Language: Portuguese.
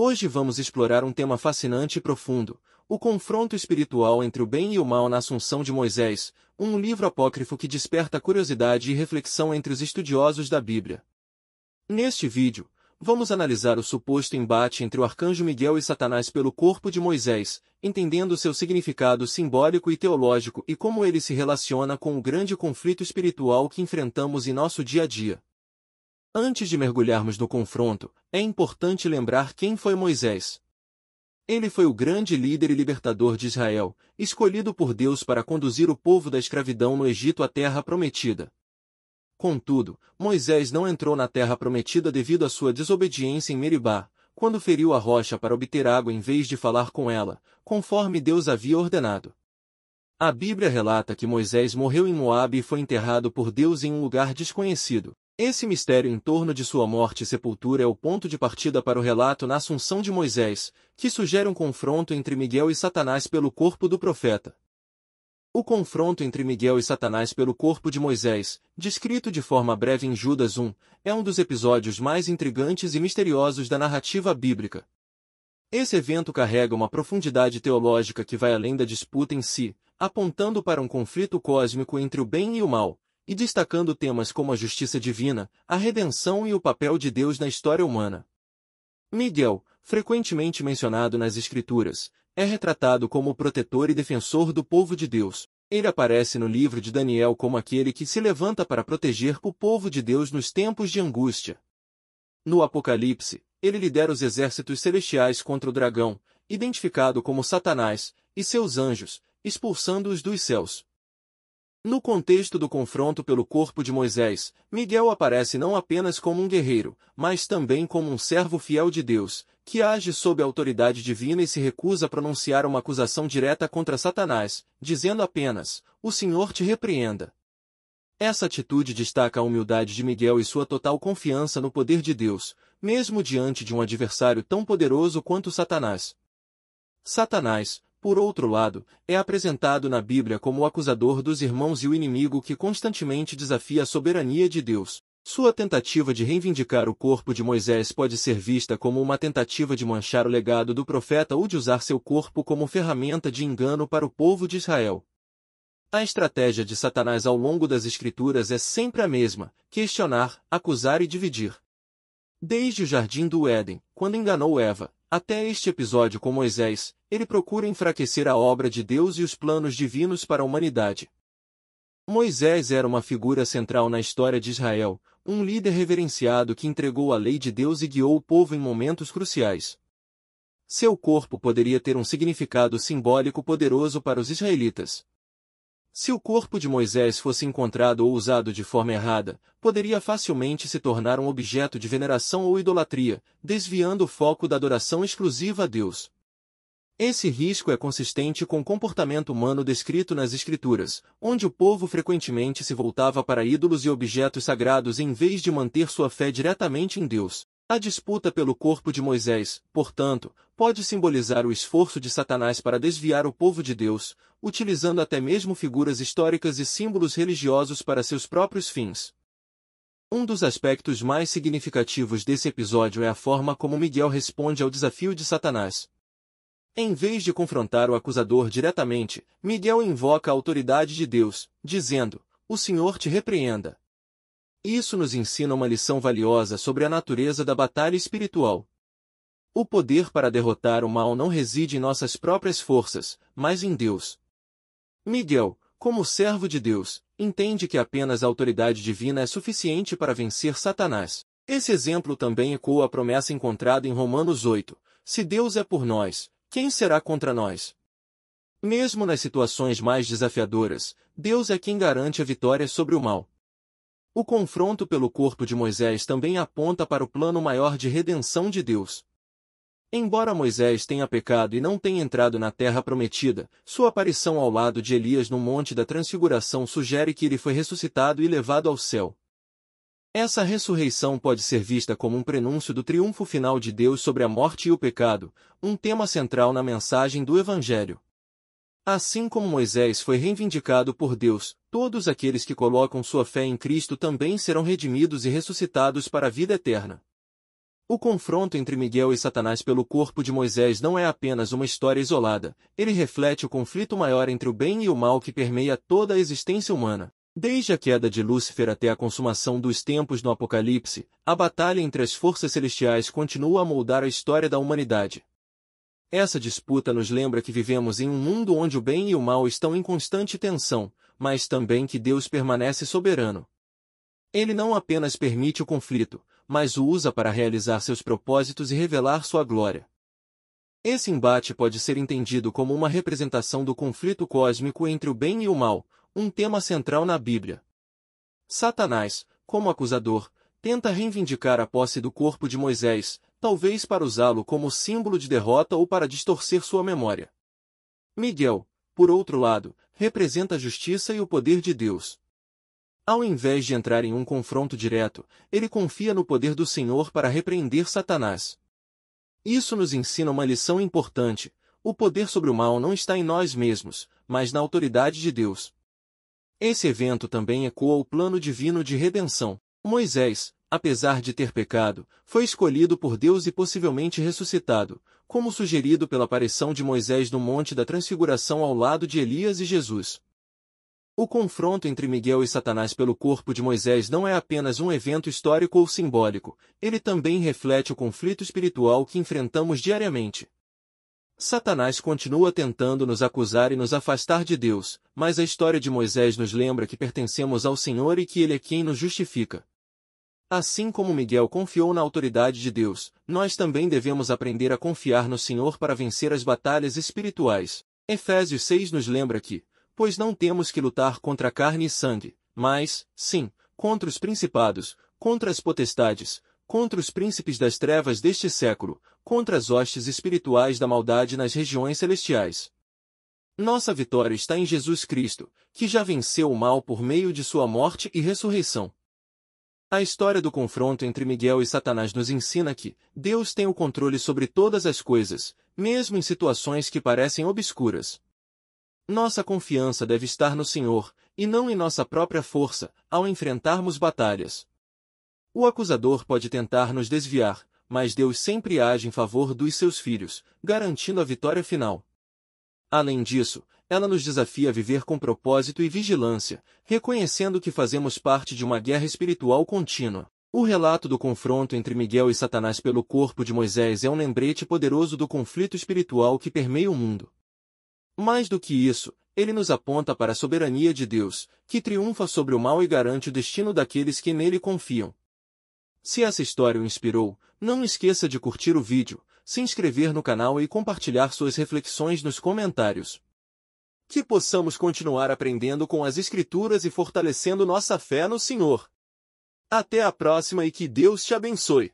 Hoje vamos explorar um tema fascinante e profundo, o confronto espiritual entre o bem e o mal na Assunção de Moisés, um livro apócrifo que desperta curiosidade e reflexão entre os estudiosos da Bíblia. Neste vídeo, vamos analisar o suposto embate entre o arcanjo Miguel e Satanás pelo corpo de Moisés, entendendo seu significado simbólico e teológico e como ele se relaciona com o grande conflito espiritual que enfrentamos em nosso dia a dia. Antes de mergulharmos no confronto, é importante lembrar quem foi Moisés. Ele foi o grande líder e libertador de Israel, escolhido por Deus para conduzir o povo da escravidão no Egito à Terra Prometida. Contudo, Moisés não entrou na Terra Prometida devido à sua desobediência em Meribá, quando feriu a rocha para obter água em vez de falar com ela, conforme Deus havia ordenado. A Bíblia relata que Moisés morreu em Moabe e foi enterrado por Deus em um lugar desconhecido. Esse mistério em torno de sua morte e sepultura é o ponto de partida para o relato na Assunção de Moisés, que sugere um confronto entre Miguel e Satanás pelo corpo do profeta. O confronto entre Miguel e Satanás pelo corpo de Moisés, descrito de forma breve em Judas 1, é um dos episódios mais intrigantes e misteriosos da narrativa bíblica. Esse evento carrega uma profundidade teológica que vai além da disputa em si, apontando para um conflito cósmico entre o bem e o mal, e destacando temas como a justiça divina, a redenção e o papel de Deus na história humana. Miguel, frequentemente mencionado nas Escrituras, é retratado como o protetor e defensor do povo de Deus. Ele aparece no livro de Daniel como aquele que se levanta para proteger o povo de Deus nos tempos de angústia. No Apocalipse, ele lidera os exércitos celestiais contra o dragão, identificado como Satanás, e seus anjos, expulsando-os dos céus. No contexto do confronto pelo corpo de Moisés, Miguel aparece não apenas como um guerreiro, mas também como um servo fiel de Deus, que age sob a autoridade divina e se recusa a pronunciar uma acusação direta contra Satanás, dizendo apenas, "O Senhor te repreenda." Essa atitude destaca a humildade de Miguel e sua total confiança no poder de Deus, mesmo diante de um adversário tão poderoso quanto Satanás. Satanás, por outro lado, é apresentado na Bíblia como o acusador dos irmãos e o inimigo que constantemente desafia a soberania de Deus. Sua tentativa de reivindicar o corpo de Moisés pode ser vista como uma tentativa de manchar o legado do profeta ou de usar seu corpo como ferramenta de engano para o povo de Israel. A estratégia de Satanás ao longo das Escrituras é sempre a mesma: questionar, acusar e dividir. Desde o Jardim do Éden, quando enganou Eva, até este episódio com Moisés, ele procura enfraquecer a obra de Deus e os planos divinos para a humanidade. Moisés era uma figura central na história de Israel, um líder reverenciado que entregou a lei de Deus e guiou o povo em momentos cruciais. Seu corpo poderia ter um significado simbólico poderoso para os israelitas. Se o corpo de Moisés fosse encontrado ou usado de forma errada, poderia facilmente se tornar um objeto de veneração ou idolatria, desviando o foco da adoração exclusiva a Deus. Esse risco é consistente com o comportamento humano descrito nas Escrituras, onde o povo frequentemente se voltava para ídolos e objetos sagrados em vez de manter sua fé diretamente em Deus. A disputa pelo corpo de Moisés, portanto, pode simbolizar o esforço de Satanás para desviar o povo de Deus, utilizando até mesmo figuras históricas e símbolos religiosos para seus próprios fins. Um dos aspectos mais significativos desse episódio é a forma como Miguel responde ao desafio de Satanás. Em vez de confrontar o acusador diretamente, Miguel invoca a autoridade de Deus, dizendo, "O Senhor te repreenda." Isso nos ensina uma lição valiosa sobre a natureza da batalha espiritual. O poder para derrotar o mal não reside em nossas próprias forças, mas em Deus. Miguel, como servo de Deus, entende que apenas a autoridade divina é suficiente para vencer Satanás. Esse exemplo também ecoa a promessa encontrada em Romanos 8, "Se Deus é por nós, quem será contra nós?" Mesmo nas situações mais desafiadoras, Deus é quem garante a vitória sobre o mal. O confronto pelo corpo de Moisés também aponta para o plano maior de redenção de Deus. Embora Moisés tenha pecado e não tenha entrado na Terra Prometida, sua aparição ao lado de Elias no Monte da Transfiguração sugere que ele foi ressuscitado e levado ao céu. Essa ressurreição pode ser vista como um prenúncio do triunfo final de Deus sobre a morte e o pecado, um tema central na mensagem do Evangelho. Assim como Moisés foi reivindicado por Deus, todos aqueles que colocam sua fé em Cristo também serão redimidos e ressuscitados para a vida eterna. O confronto entre Miguel e Satanás pelo corpo de Moisés não é apenas uma história isolada, ele reflete o conflito maior entre o bem e o mal que permeia toda a existência humana. Desde a queda de Lúcifer até a consumação dos tempos no Apocalipse, a batalha entre as forças celestiais continua a moldar a história da humanidade. Essa disputa nos lembra que vivemos em um mundo onde o bem e o mal estão em constante tensão, mas também que Deus permanece soberano. Ele não apenas permite o conflito, mas o usa para realizar seus propósitos e revelar sua glória. Esse embate pode ser entendido como uma representação do conflito cósmico entre o bem e o mal, um tema central na Bíblia. Satanás, como acusador, tenta reivindicar a posse do corpo de Moisés, talvez para usá-lo como símbolo de derrota ou para distorcer sua memória. Miguel, por outro lado, representa a justiça e o poder de Deus. Ao invés de entrar em um confronto direto, ele confia no poder do Senhor para repreender Satanás. Isso nos ensina uma lição importante: o poder sobre o mal não está em nós mesmos, mas na autoridade de Deus. Esse evento também ecoa o plano divino de redenção. Moisés, apesar de ter pecado, foi escolhido por Deus e possivelmente ressuscitado, como sugerido pela aparição de Moisés no Monte da Transfiguração ao lado de Elias e Jesus. O confronto entre Miguel e Satanás pelo corpo de Moisés não é apenas um evento histórico ou simbólico, ele também reflete o conflito espiritual que enfrentamos diariamente. Satanás continua tentando nos acusar e nos afastar de Deus, mas a história de Moisés nos lembra que pertencemos ao Senhor e que Ele é quem nos justifica. Assim como Miguel confiou na autoridade de Deus, nós também devemos aprender a confiar no Senhor para vencer as batalhas espirituais. Efésios 6 nos lembra que, pois não temos que lutar contra carne e sangue, mas, sim, contra os principados, contra as potestades, contra os príncipes das trevas deste século, contra as hostes espirituais da maldade nas regiões celestiais. Nossa vitória está em Jesus Cristo, que já venceu o mal por meio de sua morte e ressurreição. A história do confronto entre Miguel e Satanás nos ensina que Deus tem o controle sobre todas as coisas, mesmo em situações que parecem obscuras. Nossa confiança deve estar no Senhor, e não em nossa própria força, ao enfrentarmos batalhas. O acusador pode tentar nos desviar, mas Deus sempre age em favor dos seus filhos, garantindo a vitória final. Além disso, ela nos desafia a viver com propósito e vigilância, reconhecendo que fazemos parte de uma guerra espiritual contínua. O relato do confronto entre Miguel e Satanás pelo corpo de Moisés é um lembrete poderoso do conflito espiritual que permeia o mundo. Mais do que isso, ele nos aponta para a soberania de Deus, que triunfa sobre o mal e garante o destino daqueles que nele confiam. Se essa história o inspirou, não esqueça de curtir o vídeo, se inscrever no canal e compartilhar suas reflexões nos comentários. Que possamos continuar aprendendo com as Escrituras e fortalecendo nossa fé no Senhor. Até a próxima e que Deus te abençoe.